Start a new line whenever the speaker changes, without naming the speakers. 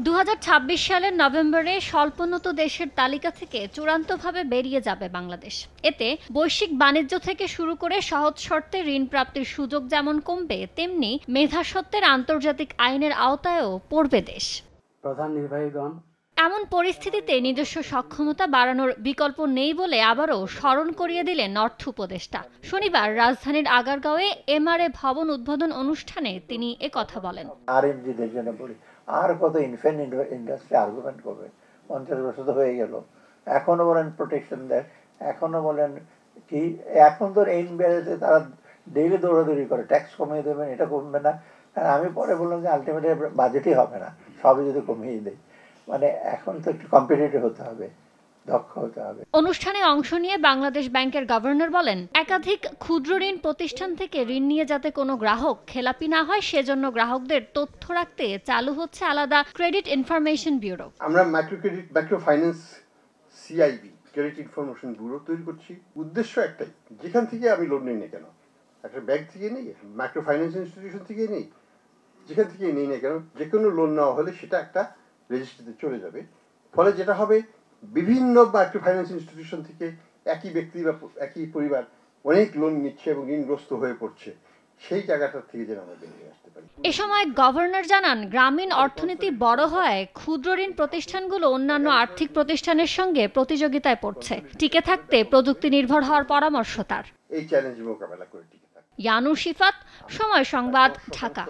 2026 সালের নভেম্বরে স্বল্পোন্নত দেশের তালিকা থেকে চূড়ান্তভাবে বেরিয়ে যাবে বাংলাদেশ। এতে বৈশ্বিক বাণিজ্য থেকে শুরু করে সহজ শর্তে ঋণ প্রাপ্তির সুযোগ যেমন কমবে, তেমনি মেধাস্বত্বের আন্তর্জাতিক আইনের আওতায়ও পড়বে দেশ।
প্রধান নির্বাহীগণ,
এমন পরিস্থিতিতে নিজস্ব সক্ষমতা বাড়ানোর বিকল্প নেই বলে আবারও স্মরণ করিয়ে দিলেন অর্থ উপদেষ্টা। শনিবার রাজধানীর আগারগাঁওয়ে এমআরএ ভবন উদ্বোধন অনুষ্ঠানে তিনি একথা বলেন।
আরএমজিদের জন্য বলি, আর কত ইনফ্যান্ট ইন্ডাস্ট্রি আর্গুমেন্ট করবে? 50 বছর তো হয়ে গেল, এখনো বলেন প্রোটেকশন দেন, এখনো বলেন কি, এখন তো ঋণ বেড়েছে, তারা ডেইলি দৌড়াদৌড়ি করে ট্যাক্স কমিয়ে দেবেন, এটা কমবে না। আর আমি পরে বললাম যে আলটিমেটলি বাজেটই হবে না, সবই যদি কমিয়ে দেয়। মানে এখন তো একটু কম্পিটিটিভ হতে হবে, দক্ষ হতে হবে।
অনুষ্ঠানে অংশ নিয়ে বাংলাদেশ ব্যাংকের গভর্নর বলেন, একাধিক ক্ষুদ্র ঋণ প্রতিষ্ঠান থেকে ঋণ নিয়ে যাতে কোনো গ্রাহক খেলাপি না হয়, সেজন্য গ্রাহকদের তথ্য রাখতে চালু হচ্ছে আলাদা ক্রেডিট ইনফরমেশন ব্যুরো।
আমরা micro finance CIB credit information bureau তৈরি করছি। উদ্দেশ্য একটাই, যেখান থেকে আমি লোন নিই না কেন, একটা ব্যাংক থেকে নেই, মাইক্রো ফাইন্যান্স ইনস্টিটিউশন থেকে নেই, যেখান থেকে নেই না কেন, যে কোনো লোন নেওয়া হলে সেটা একটা রেজিস্ট্রিতে চলে যাবে। ফলে যেটা হবে, বিভিন্ন মাইক্রো ফাইন্যান্স ইনস্টিটিউশন থেকে একই ব্যক্তি বা একই পরিবার অনেক লোন নিচ্ছে এবং ঋণগ্রস্ত হয়ে পড়ছে, সেই জায়গাটা থেকে যেন আমরা বেরিয়ে আসতে পারি।
এ সময় গভর্নর জানান, গ্রামীণ অর্থনীতি বড় হয় ক্ষুদ্র ঋণ প্রতিষ্ঠানগুলো অন্যান্য আর্থিক প্রতিষ্ঠানের সঙ্গে প্রতিযোগিতায় পড়ছে। টিকে থাকতে প্রযুক্তি নির্ভর হওয়ার পরামর্শ তার।
এই চ্যালেঞ্জ মোকাবেলা করে টিকে থাকতে।
ইয়ানুর শিফাত, সময় সংবাদ, ঢাকা।